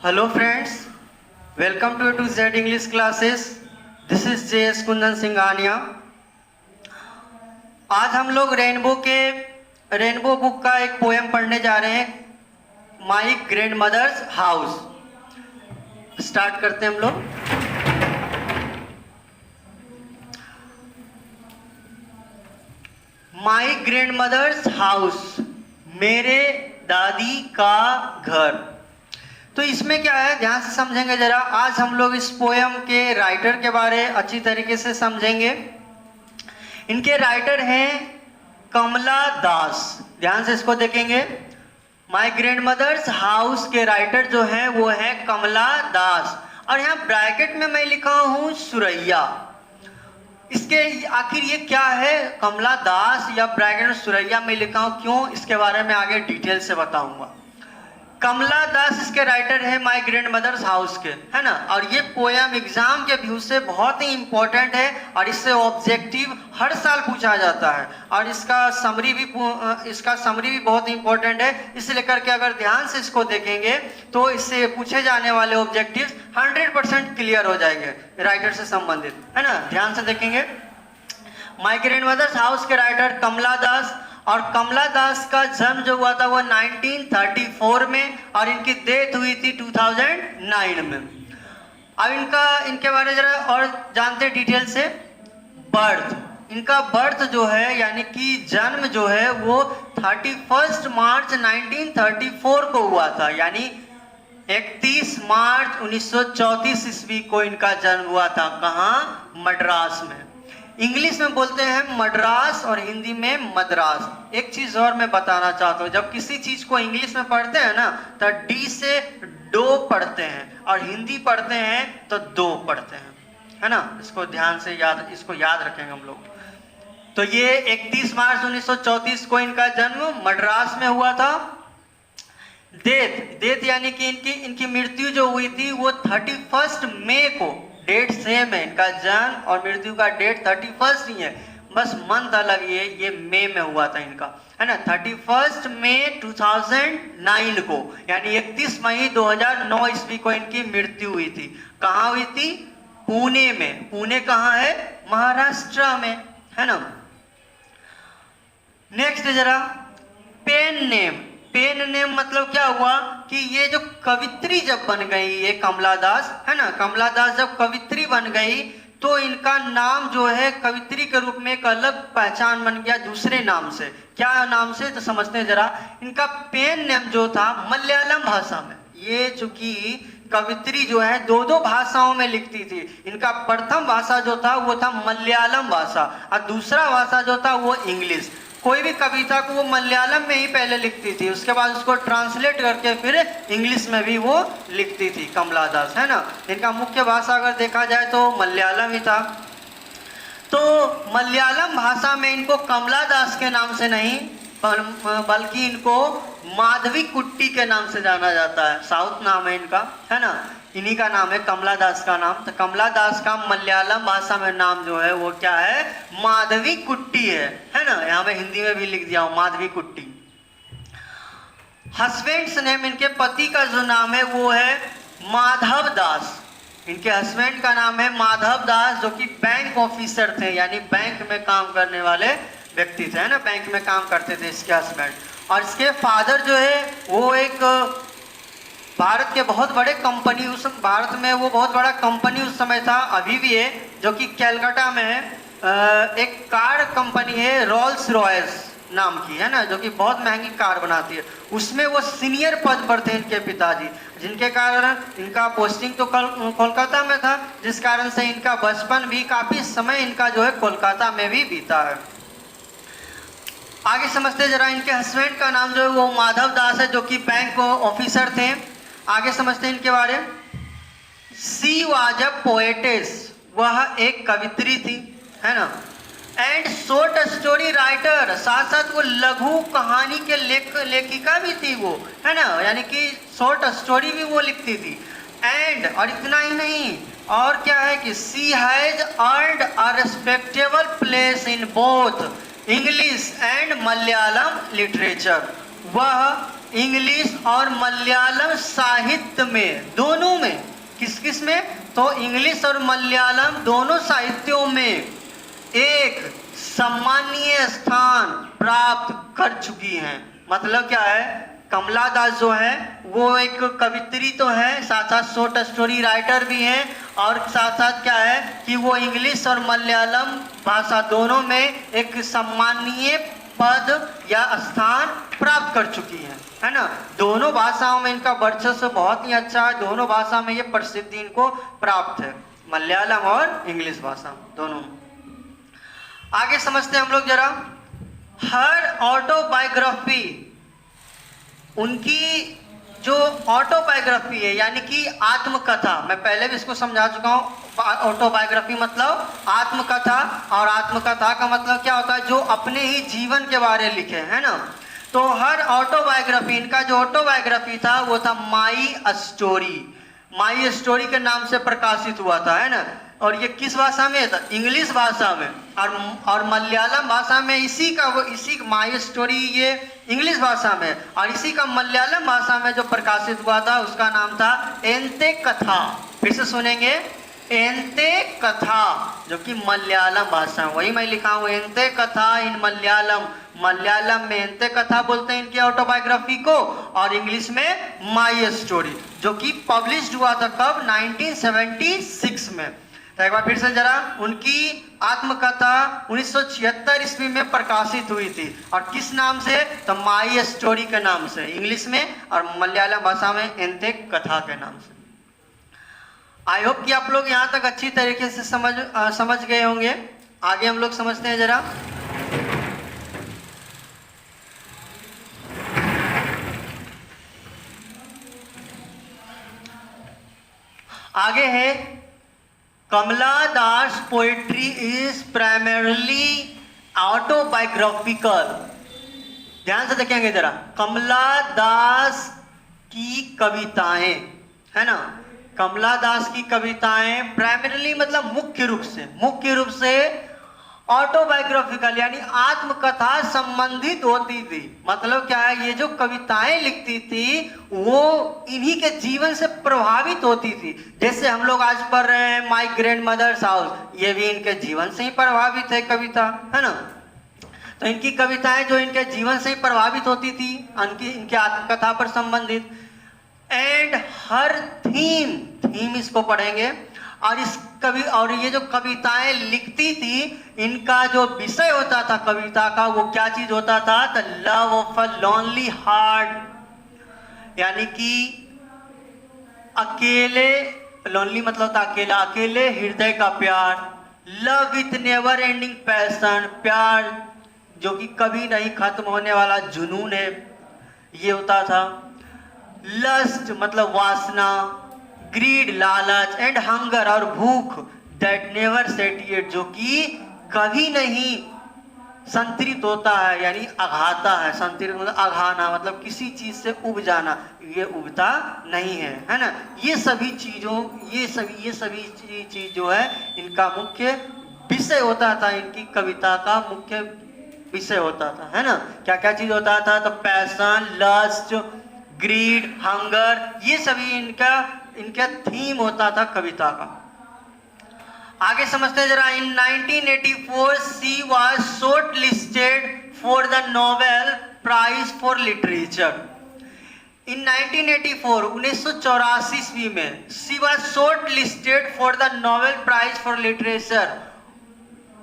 Hello friends, welcome to A to Z English classes. This is JS Kundan Singhania. आज हम लोग rainbow book का एक पोएम पढ़ने जा रहे हैं, my grandmother's house. Start करते हैं हम लोग। माई ग्रैंड मदर्स हाउस, मेरे दादी का घर। तो इसमें क्या है, ध्यान से समझेंगे जरा। आज हम लोग इस पोयम के राइटर के बारे अच्छी तरीके से समझेंगे। इनके राइटर हैं कमला दास। ध्यान से इसको देखेंगे। माय ग्रैंड मदर्स हाउस के राइटर जो हैं वो है कमला दास। और यहाँ ब्रैकेट में मैं लिखा हूँ सुरैया। इसके आखिर ये क्या है, कमला दास या ब्रैकेट में सुरैया में लिखा हूँ क्यों, इसके बारे में आगे डिटेल से बताऊंगा। कमला दास इसके राइटर है माय ग्रैंड मदर्स हाउस के, है ना। और ये पोयम एग्जाम के व्यू से बहुत ही इंपॉर्टेंट है और इससे ऑब्जेक्टिव हर साल पूछा जाता है। और इसका समरी भी बहुत इंपॉर्टेंट है। इसलिए करके अगर ध्यान से इसको देखेंगे तो इससे पूछे जाने वाले ऑब्जेक्टिव्स 100% क्लियर हो जाएंगे राइटर से संबंधित, है ना। ध्यान से देखेंगे। माय ग्रैंड मदर्स हाउस के राइटर कमला दास। और कमला दास का जन्म जो हुआ था वो 1934 में और इनकी डेथ हुई थी 2009 में। अब इनके बारे में जरा और जानते हैं डिटेल से। बर्थ, इनका बर्थ जो है यानी कि जन्म जो है वो 31 मार्च 1934 को हुआ था, यानी 31 मार्च 1934 ईस्वी को इनका जन्म हुआ था। कहाँ? मद्रास में। इंग्लिश में बोलते हैं मद्रास और हिंदी में मद्रास। एक चीज और मैं बताना चाहता हूँ, जब किसी चीज को इंग्लिश में पढ़ते हैं ना तो डी से डो पढ़ते हैं और हिंदी पढ़ते हैं तो दो पढ़ते हैं, है ना। इसको ध्यान से इसको याद रखेंगे हम लोग। तो ये 31 मार्च 1934 को इनका जन्म मद्रास में हुआ था। डेथ यानी कि इनकी मृत्यु जो हुई थी वो 31 मई को, डेट सेम है, इनका जन्म और मृत्यु का डेट 31 ही है, बस मंथ अलग है। ये मई में हुआ था इनका, है ना। 31 मई 2009 को, यानी 31 मई 2009 ईस्वी को इनकी मृत्यु हुई थी। कहाँ हुई थी? पुणे में। पुणे कहाँ है? महाराष्ट्र में, है ना। नेक्स्ट जरा, पेन नेम मतलब क्या हुआ कि ये जो कवित्री जब बन गई, ये कमला दास, है ना। कमला दास जब कवित्री बन गई तो इनका नाम जो है कवित्री के रूप में एक अलग पहचान बन गया दूसरे नाम से। क्या नाम से, तो समझते हैं जरा। इनका पेन नेम जो था मलयालम भाषा में, ये चूंकि कवित्री जो है दो भाषाओं में लिखती थी। इनका प्रथम भाषा जो था वो था मलयालम भाषा और दूसरा भाषा जो था वो इंग्लिश। कोई भी कविता को वो मलयालम में ही पहले लिखती थी, उसके बाद उसको ट्रांसलेट करके फिर इंग्लिश में भी वो लिखती थी कमला दास, है ना। इनका मुख्य भाषा अगर देखा जाए तो मलयालम ही था। तो मलयालम भाषा में इनको कमला दास के नाम से नहीं बल्कि इनको माधवी कुट्टी के नाम से जाना जाता है। साउथ नाम है इनका, है ना। इन्हीं का नाम है कमला दास का नाम। तो कमला दास का मलयालम भाषा में नाम जो है वो क्या है? माधवी कुट्टी है ना। यहाँ पे हिंदी में भी लिख दिया हूँ माधवी कुट्टी। हस्बैंड्स नेम, इनके पति का जो नाम है वो है माधव दास। इनके हस्बैंड का नाम है माधव दास, जो कि बैंक ऑफिसर थे, यानी बैंक में काम करने वाले व्यक्ति थे, है ना। बैंक में काम करते थे इसके हस्बैंड। और इसके फादर जो है वो एक भारत के बहुत बड़े कंपनी, उस भारत में वो बहुत बड़ा कंपनी उस समय था, अभी भी है, जो कि कैलकाटा में है। एक कार कंपनी है रोल्स रॉयस नाम की, है ना, जो कि बहुत महंगी कार बनाती है। उसमें वो सीनियर पद पर थे इनके पिताजी, जिनके कारण इनका पोस्टिंग तो कोलकाता में था, जिस कारण से इनका बचपन भी काफी समय इनका जो है कोलकाता में भी बीता है। आगे समझते जरा। इनके हस्बैंड का नाम जो है वो माधव दास है, जो कि बैंक ऑफिसर थे। आगे समझते हैं इनके बारे। सी वाज अ पोएटेस, वह एक कवित्री थी, है ना। एंड शॉर्ट स्टोरी राइटर, साथ साथ वो लघु कहानी के लेखिका भी थी वो, है ना, यानी कि शॉर्ट स्टोरी भी वो लिखती थी। एंड और इतना ही नहीं, और क्या है कि she has earned a respectable place in both English and Malayalam literature. वह इंग्लिश और मलयालम साहित्य में, दोनों में, किस किस में, तो इंग्लिश और मलयालम दोनों साहित्यों में एक सम्मानीय स्थान प्राप्त कर चुकी हैं। मतलब क्या है, कमला दास जो है वो एक कवित्री तो है, साथ साथ शॉर्ट स्टोरी राइटर भी हैं, और साथ साथ क्या है कि वो इंग्लिश और मलयालम भाषा दोनों में एक सम्मानीय पद या स्थान प्राप्त कर चुकी है ना। दोनों भाषाओं में इनका वर्चस्व बहुत ही अच्छा है, दोनों भाषा में ये प्रसिद्धि इनको प्राप्त है, मलयालम और इंग्लिश भाषा दोनों। आगे समझते हैं हम लोग जरा। हर ऑटोबायोग्राफी, उनकी जो ऑटोबायोग्राफी है यानी कि आत्मकथा, मैं पहले भी इसको समझा चुका हूँ। ऑटोबायोग्राफी मतलब आत्मकथा, और आत्मकथा का मतलब क्या होता है, जो अपने ही जीवन के बारे में लिखे, है ना। तो हर ऑटोबायोग्राफी, इनका जो ऑटोबायोग्राफी था वो था माई स्टोरी, माई स्टोरी के नाम से प्रकाशित हुआ था, है ना। और ये किस भाषा में था, इंग्लिश भाषा में, और मलयालम भाषा में इसी माई स्टोरी ये इंग्लिश भाषा में, और इसी का मलयालम भाषा में जो प्रकाशित हुआ था उसका नाम था एंते कथा। फिर से सुनेंगे, एंते कथा, जो कि मलयालम भाषा है, वही मैं लिखा हूँ एंते कथा इन मलयालम। मलयालम में एंते कथा बोलते हैं इनकी ऑटोबायोग्राफी को, और इंग्लिश में माई स्टोरी, जो कि पब्लिश हुआ था कब, 1976 में। तो एक बार फिर से जरा, उनकी आत्मकथा 1976 ईस्वी में प्रकाशित हुई थी, और किस नाम से, तो माई स्टोरी के नाम से इंग्लिश में, और मलयालम भाषा में एंते कथा के नाम से। आई होप कि आप लोग यहाँ तक अच्छी तरीके से समझ गए होंगे। आगे हम लोग समझते हैं जरा। आगे है, कमला दास पोएट्री इज प्राइमरली ऑटोबायोग्राफिकल। ध्यान से देखेंगे जरा, कमला दास की कविताएं, है ना, कमला दास की कविताएं प्राइमरीली मतलब मुख्य रूप से ऑटोबायोग्राफिकल यानी आत्मकथा संबंधित होती थी। मतलब क्या है, ये जो कविताएं लिखती थी वो इन्हीं के जीवन से प्रभावित होती थी। जैसे हम लोग आज पढ़ रहे हैं माय ग्रैंड मदर्स हाउस, ये भी इनके जीवन से ही प्रभावित है कविता, है ना। तो इनकी कविताएं जो इनके जीवन से ही प्रभावित होती थी, इनके आत्मकथा पर संबंधित। एंड हर थीम इसको पढ़ेंगे, और ये जो कविताएं लिखती थी, इनका जो विषय होता था कविता का, वो क्या चीज होता था, the love of a lonely heart, यानी कि अकेले, लोनली मतलब होता अकेला, अकेले हृदय का प्यार, love with never ending passion, प्यार जो कि कभी नहीं खत्म होने वाला जुनून है, ये होता था। लस्ट मतलब वासना, ग्रीड लालच, एंड हंगर और भूख, दैट नेवर सेटिएट जो कि कभी नहीं संतृप्त होता है, यानी अघाता है। संतृप्त मतलब अघाना, मतलब किसी चीज से उब जाना, ये उबता नहीं है, है ना। ये सभी चीज जो है इनका मुख्य विषय होता था, इनकी कविता का मुख्य विषय होता था, है ना। क्या क्या चीज होता था, तो पैशन, लस्ट, ग्रीड, हंगर, ये सभी इनका थीम होता था कविता का। आगे समझते हैं जरा। In 1984 she was shortlisted for the Nobel prize for literature. In 1984 1984 ईस्वी में she was shortlisted for the Nobel prize for literature.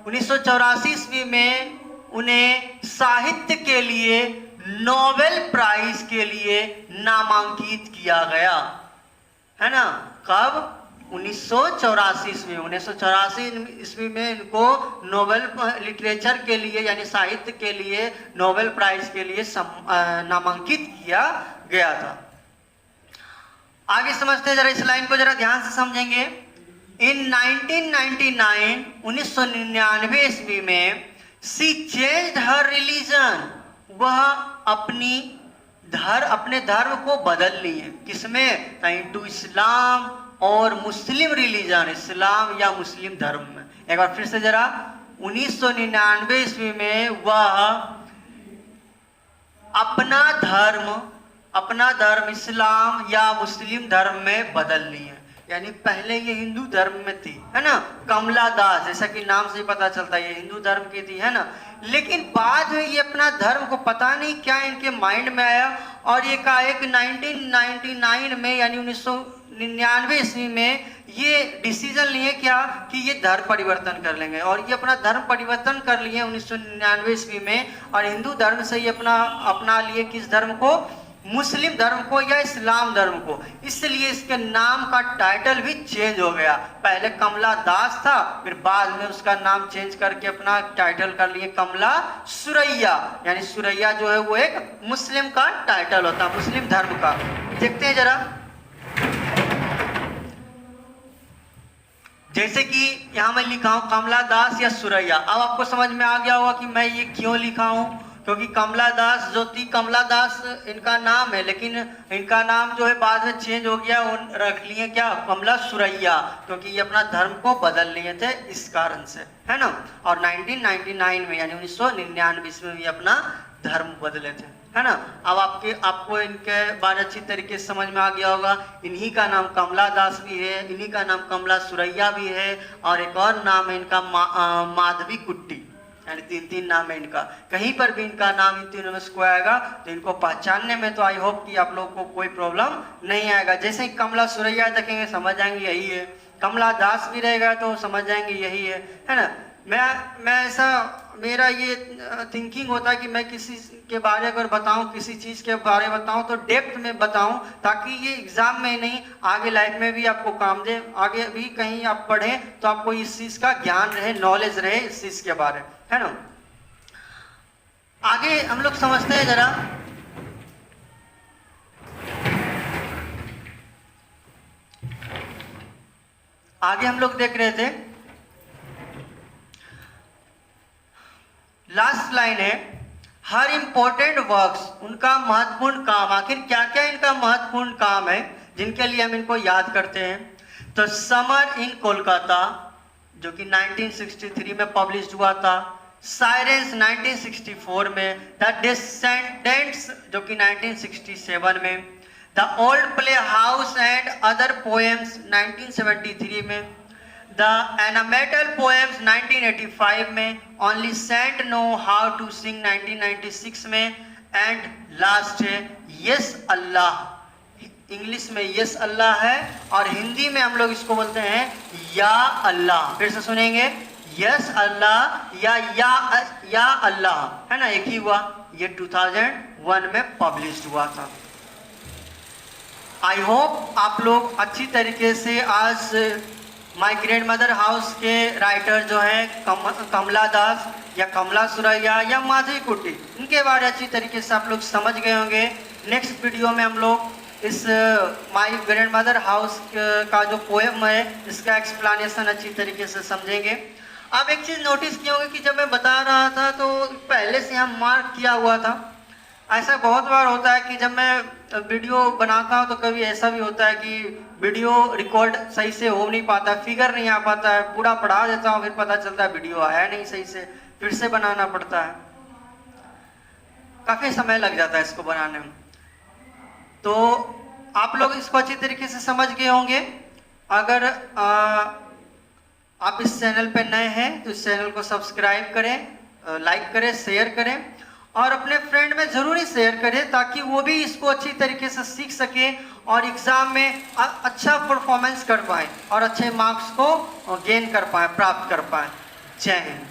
1984 ईस्वी में उन्हें साहित्य के लिए नोबेल प्राइज के लिए नामांकित किया गया, है ना। कब, 1984 ईस्वी। 1984 ईस्वी में इनको नोबेल लिटरेचर के लिए यानी साहित्य के लिए नोबेल प्राइज के लिए नामांकित किया गया था। आगे समझते हैं जरा, इस लाइन को जरा ध्यान से समझेंगे। इन 1999 1999 ईस्वी में शी चेंज्ड हर रिलीजन, वह अपने धर्म को बदल लिए। किसमें, इनटू इस्लाम और मुस्लिम रिलीजन, इस्लाम या मुस्लिम धर्म में। एक बार फिर से जरा, 1999 ईस्वी में वह अपना धर्म अपना धर्म इस्लाम या मुस्लिम धर्म में बदल ली है। यानी पहले ये हिंदू धर्म में थी, है ना, कमला दास, जैसा कि नाम से ही पता चलता है ये हिंदू धर्म की थी, है ना। लेकिन बाद में ये अपना धर्म को पता नहीं क्या इनके माइंड में आया और ये कहा एक 1999 में यानी 1999 ईस्वी में ये डिसीजन लिए क्या कि ये धर्म परिवर्तन कर लेंगे, और ये अपना धर्म परिवर्तन कर लिए 1999 ईस्वी में, और हिंदू धर्म से ये अपना लिए किस धर्म को, मुस्लिम धर्म को या इस्लाम धर्म को। इसलिए इसके नाम का टाइटल भी चेंज हो गया। पहले कमला दास था, फिर बाद में उसका नाम चेंज करके अपना टाइटल कर लिए कमला सुरैया। यानी सुरैया जो है वो एक मुस्लिम का टाइटल होता है, मुस्लिम धर्म का। देखते हैं जरा, जैसे कि यहाँ मैं लिखा हूं कमला दास या सुरैया। अब आपको समझ में आ गया होगा कि मैं ये क्यों लिखा हूं, क्योंकि कमला दास जो थी, कमला दास इनका नाम है, लेकिन इनका नाम जो है बाद में चेंज हो गया, रख लिए क्या कमला सुरैया, क्योंकि ये अपना धर्म को बदल लिए थे इस कारण से, है ना। और 1999 में यानी 1999 में ये अपना धर्म बदले थे, है ना। अब आपको इनके बारे अच्छी तरीके से समझ में आ गया होगा। इन्हीं का नाम कमला दास भी है, इन्हीं का नाम कमला सुरैया भी है, और एक और नाम है इनका माधवी कुट्टी। यानी 3 नाम है इनका। कहीं पर भी इनका नाम इन तीनों में से आएगा तो इनको पहचानने में तो आई होप कि आप लोगों को कोई प्रॉब्लम नहीं आएगा। जैसे ही कमला सुरैया देखेंगे समझ जाएंगे यही है, कमला दास भी रहेगा तो समझ जाएंगे यही है ना। मैं ऐसा मेरा ये थिंकिंग होता है कि मैं किसी के बारे अगर बताऊं, किसी चीज़ के बारे में बताऊं तो डेप्थ में बताऊं, ताकि ये एग्जाम में नहीं आगे लाइफ में भी आपको काम दे। आगे भी कहीं आप पढ़ें तो आपको इस चीज़ का ज्ञान रहे, नॉलेज रहे इस चीज़ के बारे, है ना। आगे हम लोग समझते हैं जरा, आगे हम लोग देख रहे थे, लास्ट लाइन है, हर इंपॉर्टेंट वर्क्स, उनका महत्वपूर्ण काम। आखिर क्या क्या इनका महत्वपूर्ण काम है जिनके लिए हम इनको याद करते हैं। तो समर इन कोलकाता जो कि 1963 में पब्लिश हुआ था, साइरेंस 1964 में, द डिसेंडेंट्स जो कि 1967 में, the old playhouse and other poems 1973 में, द एनामेटल पोएम्स 1985 में, only saint know how to sing 1996 में, एंड लास्ट है यस अल्लाह। इंग्लिश में यस अल्लाह है और हिंदी में हम लोग इसको बोलते हैं या अल्लाह। फिर से सुनेंगे, यस अल्लाह या अल्लाह, है ना, एक ही हुआ। ये 2001 में पब्लिश हुआ था। आई होप आप लोग अच्छी तरीके से आज माय ग्रैंड मदर हाउस के राइटर जो हैं कमला दास या कमला सुरैया या माधवी कुट्टी, इनके बारे अच्छी तरीके से आप लोग समझ गए होंगे। नेक्स्ट वीडियो में हम लोग is my grand mother house का जो पोएम है इसका एक्सप्लेनेशन अच्छी तरीके से समझेंगे। अब एक चीज़ नोटिस की होगी कि जब मैं बता रहा था तो पहले से यहाँ मार्क किया हुआ था। ऐसा बहुत बार होता है कि जब मैं वीडियो बनाता हूँ तो कभी ऐसा भी होता है कि वीडियो रिकॉर्ड सही से हो नहीं पाता, फिगर नहीं आ पाता है, पूरा पढ़ा देता हूँ, फिर पता चलता है वीडियो आया नहीं सही से, फिर से बनाना पड़ता है, काफ़ी समय लग जाता है इसको बनाने में। तो आप लोग इसको अच्छी तरीके से समझ गए होंगे। अगर आप इस चैनल पे नए हैं तो इस चैनल को सब्सक्राइब करें, लाइक करें, शेयर करें और अपने फ्रेंड में ज़रूरी शेयर करें ताकि वो भी इसको अच्छी तरीके से सीख सके और एग्ज़ाम में अच्छा परफॉर्मेंस कर पाए और अच्छे मार्क्स को गेन कर पाए, प्राप्त कर पाए। जय हिंद।